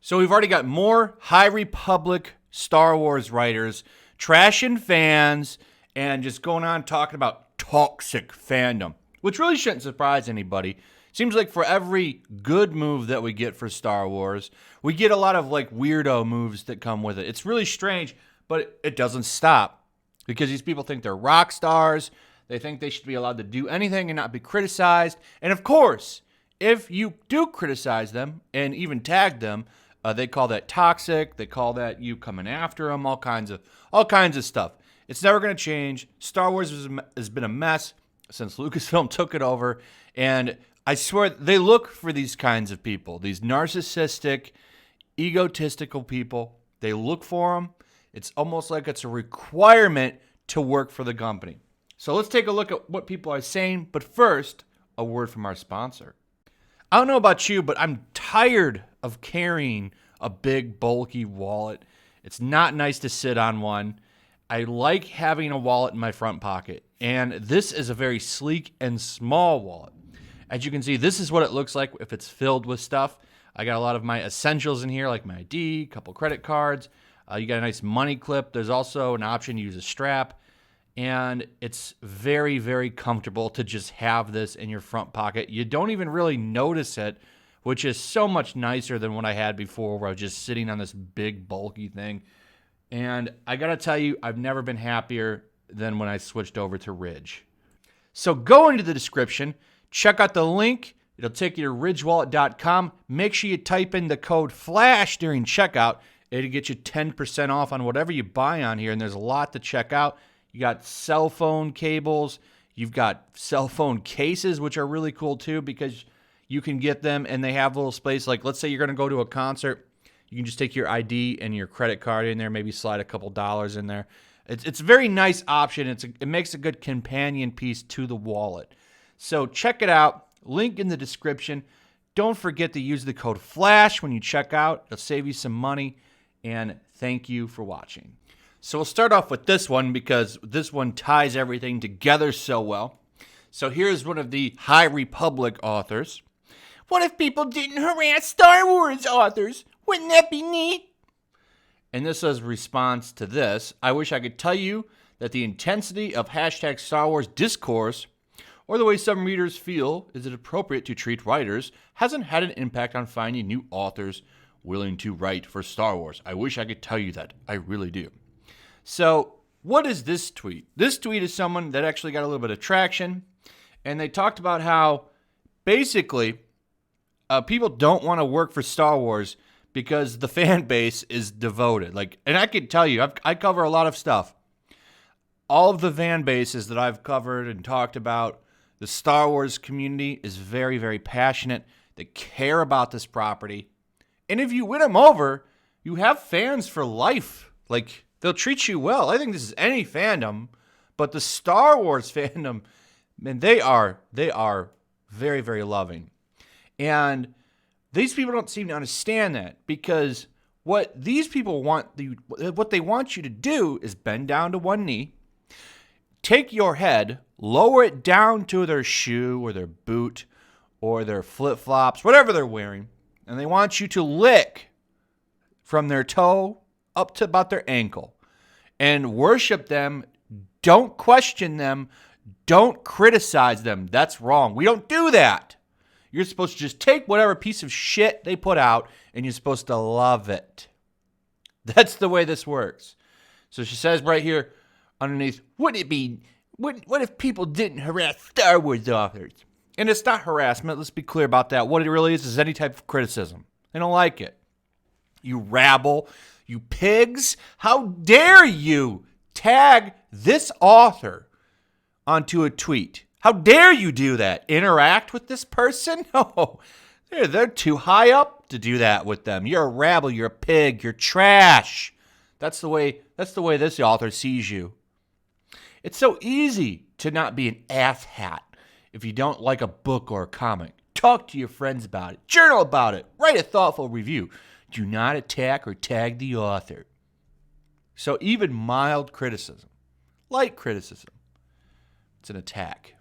So we've already got more High Republic Star Wars writers trashing fans and just going on talking about toxic fandom, which really shouldn't surprise anybody. Seems like for every good move that we get for Star Wars, we get a lot of like weirdo moves that come with it. It's really strange, but it doesn't stop because these people think they're rock stars. They think they should be allowed to do anything and not be criticized. And of course, if you do criticize them and even tag them, they call that toxic. They call that you coming after them. All kinds of stuff. It's never going to change. Star Wars has been a mess since Lucasfilm took it over, and I swear they look for these kinds of people, these narcissistic, egotistical people. They look for them. It's almost like it's a requirement to work for the company. So let's take a look at what people are saying. But first, a word from our sponsor. I don't know about you, but I'm tired of carrying a big, bulky wallet. It's not nice to sit on one. I like having a wallet in my front pocket. And this is a very sleek and small wallet. As you can see, this is what it looks like if it's filled with stuff. I got a lot of my essentials in here, like my ID, a couple credit cards. You got a nice money clip. There's also an option to use a strap. And it's very, very comfortable to just have this in your front pocket. You don't even really notice it, which is so much nicer than what I had before, where I was just sitting on this big, bulky thing. And I got to tell you, I've never been happier than when I switched over to Ridge. So go into the description, check out the link. It'll take you to ridgewallet.com. Make sure you type in the code FLASH during checkout. It'll get you 10% off on whatever you buy on here, and there's a lot to check out. You got cell phone cables. You've got cell phone cases, which are really cool too, because you can get them and they have a little space. Like, let's say you're going to go to a concert. You can just take your ID and your credit card in there, maybe slide a couple dollars in there. It's a very nice option. It makes a good companion piece to the wallet. So check it out. Link in the description. Don't forget to use the code FLASH when you check out. It'll save you some money. And thank you for watching. So we'll start off with this one because this one ties everything together so well. So here's one of the High Republic authors. What if people didn't harass Star Wars authors? Wouldn't that be neat? And this is a response to this. I wish I could tell you that the intensity of hashtag Star Wars discourse, or the way some readers feel is it appropriate to treat writers, hasn't had an impact on finding new authors willing to write for Star Wars. I wish I could tell you that. I really do. So what is this tweet? This tweet is someone that actually got a little bit of traction, and they talked about how basically people don't want to work for Star Wars because the fan base is devoted. And I can tell you, I cover a lot of stuff. All of the fan bases that I've covered and talked about, the Star Wars community is very, very passionate. They care about this property. And if you win them over, you have fans for life. They'll treat you well. I think this is any fandom, but the Star Wars fandom, man, they are very, very loving. And these people don't seem to understand that, because what these people want, what they want you to do is bend down to one knee, take your head, lower it down to their shoe or their boot or their flip-flops, whatever they're wearing, and they want you to lick from their toe up to about their ankle and worship them. Don't question them. Don't criticize them. That's wrong. We don't do that. You're supposed to just take whatever piece of shit they put out and you're supposed to love it. That's the way this works. So she says right here underneath, what if people didn't harass Star Wars authors? And it's not harassment. Let's be clear about that. What it really is any type of criticism. They don't like it. You rabble, you pigs. How dare you tag this author onto a tweet? How dare you do that? Interact with this person? No, they're too high up to do that with them. You're a rabble. You're a pig. You're trash. That's the way this author sees you. It's so easy to not be an asshat if you don't like a book or a comic. Talk to your friends about it. Journal about it. Write a thoughtful review. Do not attack or tag the author. So even mild criticism, light criticism, it's an attack.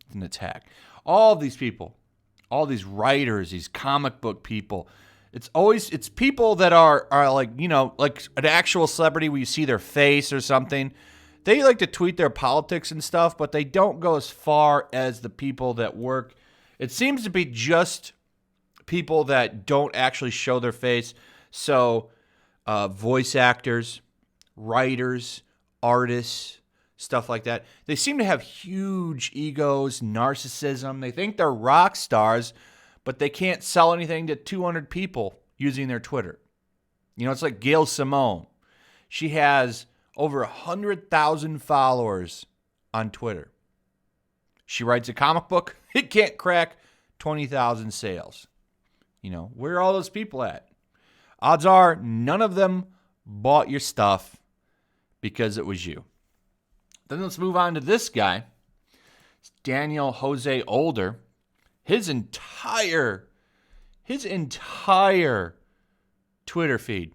It's an attack. All of these people, all these writers, these comic book people, It's people that are like, like an actual celebrity where you see their face or something. They like to tweet their politics and stuff, but they don't go as far as the people that work. It seems to be just people that don't actually show their face. So voice actors, writers, artists, stuff like that. They seem to have huge egos, narcissism. They think they're rock stars, but they can't sell anything to 200 people using their Twitter. It's like Gail Simone. She has over 100,000 followers on Twitter. She writes a comic book. It can't crack 20,000 sales. Where are all those people at? Odds are none of them bought your stuff because it was you. Then let's move on to this guy. It's Daniel Jose Older. His entire Twitter feed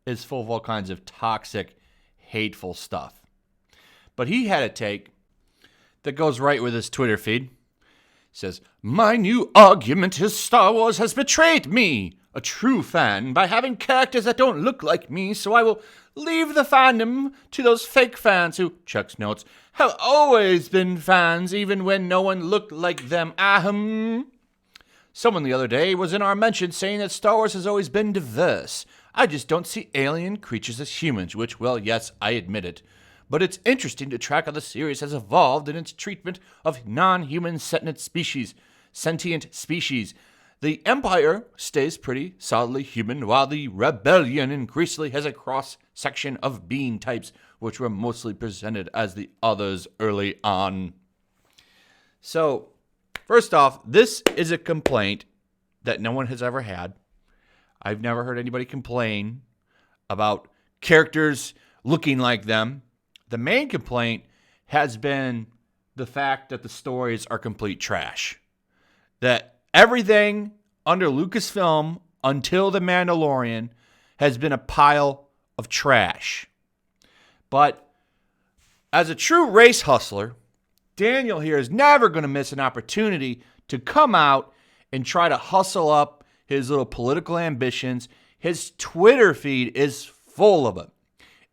is full of all kinds of toxic, hateful stuff. But he had a take that goes right with his Twitter feed. He says, "My new argument is Star Wars has betrayed me, a true fan, by having characters that don't look like me, so I will leave the fandom to those fake fans who," Chuck's notes, "have always been fans even when no one looked like them. Ahem. Someone the other day was in our mention saying that Star Wars has always been diverse. I just don't see alien creatures as humans," which, well, yes, I admit it. "But it's interesting to track how the series has evolved in its treatment of non-human sentient species. The Empire stays pretty solidly human, while the Rebellion increasingly has a cross-section of being types, which were mostly presented as the others early on." So, first off, this is a complaint that no one has ever had. I've never heard anybody complain about characters looking like them. The main complaint has been the fact that the stories are complete trash. That everything under Lucasfilm until The Mandalorian has been a pile of trash. But as a true race hustler, Daniel here is never going to miss an opportunity to come out and try to hustle up his little political ambitions. His Twitter feed is full of it.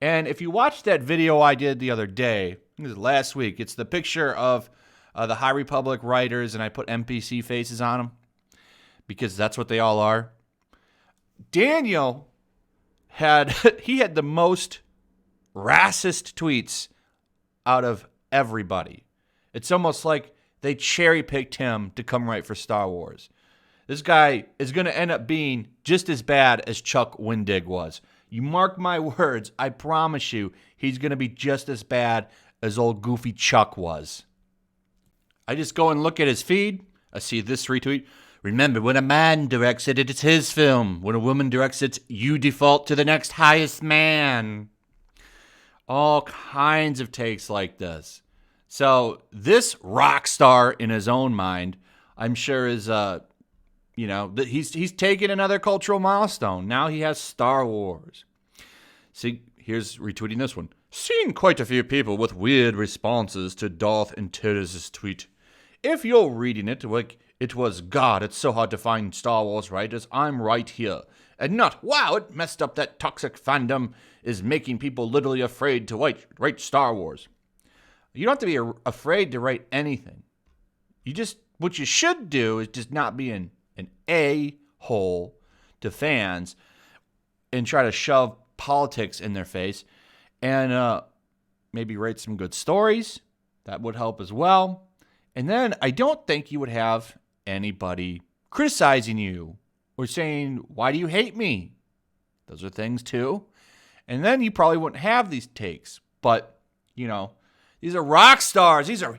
And if you watched that video I did the other day, it was last week, it's the picture of the High Republic writers, and I put NPC faces on them because that's what they all are. Daniel had the most racist tweets out of everybody. It's almost like they cherry-picked him to come write for Star Wars. This guy is going to end up being just as bad as Chuck Wendig was. You mark my words, I promise you, he's going to be just as bad as old goofy Chuck was. I just go and look at his feed. I see this retweet. "Remember, when a man directs it, it's his film. When a woman directs it, you default to the next highest man." All kinds of takes like this. So this rock star in his own mind, I'm sure is, he's taken another cultural milestone. Now he has Star Wars. See, here's retweeting this one. "Seen quite a few people with weird responses to Darth Interior's tweet. If you're reading it like it was, God, it's so hard to find Star Wars writers, I'm right here. And not, wow, it messed up that toxic fandom is making people literally afraid to write Star Wars." You don't have to be afraid to write anything. What you should do is just not be an a-hole to fans and try to shove politics in their face, and maybe write some good stories. That would help as well. And then I don't think you would have anybody criticizing you or saying, "Why do you hate me?" Those are things too. And then you probably wouldn't have these takes. But, these are rock stars. These are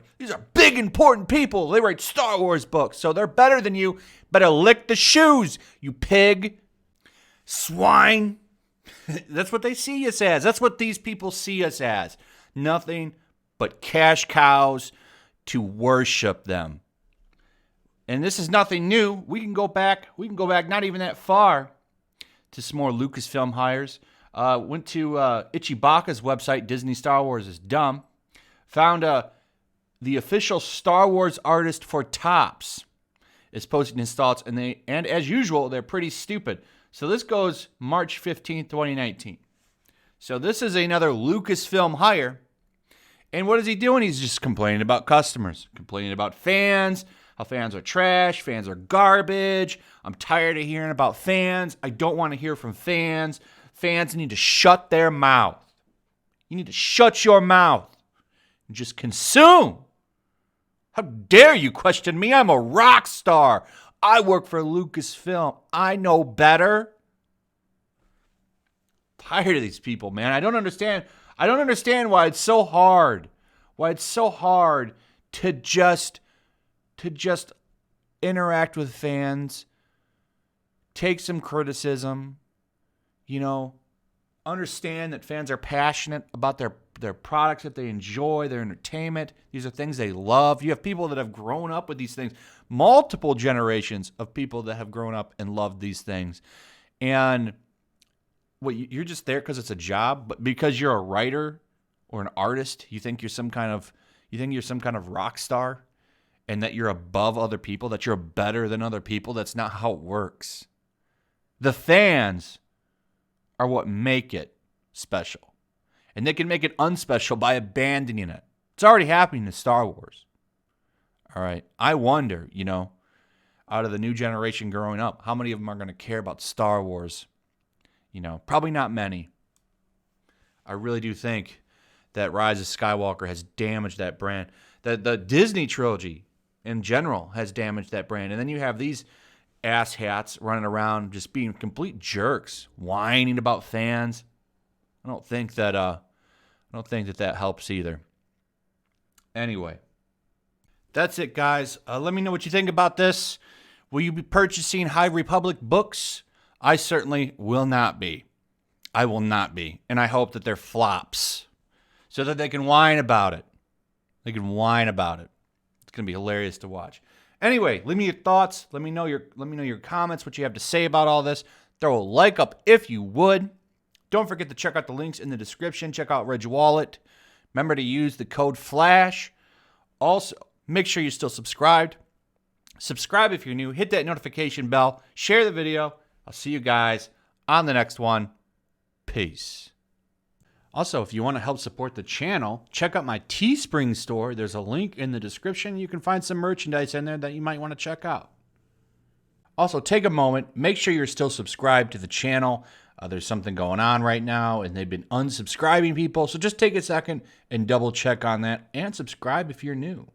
big, important people. They write Star Wars books, so they're better than you. Better lick the shoes, you pig. Swine. That's what they see us as. That's what these people see us as. Nothing but cash cows to worship them. And this is nothing new. We can go back not even that far to some more Lucasfilm hires. Went to Ichibaka's website, Disney Star Wars is Dumb. Found the official Star Wars artist for Topps. is posting his thoughts, and as usual, they're pretty stupid. So this goes March 15th, 2019. So this is another Lucasfilm hire. And what is he doing? He's just complaining about customers, complaining about fans, how fans are trash, fans are garbage. I'm tired of hearing about fans. I don't want to hear from fans. Fans need to shut their mouth. You need to shut your mouth and just consume. How dare you question me? I'm a rock star. I work for Lucasfilm. I know better. Tired of these people, man. I don't understand why it's so hard. Why it's so hard to just interact with fans, take some criticism, understand that fans are passionate about their products that they enjoy, their entertainment. These are things they love. You have people that have grown up with these things, multiple generations of people that have grown up and loved these things. And you're just there because it's a job, but because you're a writer or an artist, you think you're some kind of rock star and that you're above other people, that you're better than other people. That's not how it works. The fans are what make it special. And they can make it unspecial by abandoning it. It's already happening to Star Wars. All right. I wonder, out of the new generation growing up, how many of them are going to care about Star Wars? Probably not many. I really do think that Rise of Skywalker has damaged that brand. The Disney trilogy in general has damaged that brand. And then you have these asshats running around just being complete jerks, whining about fans. I don't think that helps either. Anyway, that's it, guys. Let me know what you think about this. Will you be purchasing High Republic books? I certainly will not be. I will not be. And I hope that they're flops so that they can whine about it. It's going to be hilarious to watch. Anyway, leave me your thoughts. Let me know your comments, what you have to say about all this. Throw a like up if you would. Don't forget to check out the links in the description. Check out Ridge Wallet. Remember to use the code FLASH. Also, make sure you're still subscribed. Subscribe if you're new. Hit that notification bell. Share the video. I'll see you guys on the next one. Peace. Also, if you want to help support the channel, check out my Teespring store. There's a link in the description. You can find some merchandise in there that you might want to check out. Also, take a moment. Make sure you're still subscribed to the channel. There's something going on right now, and they've been unsubscribing people. So just take a second and double check on that and subscribe if you're new.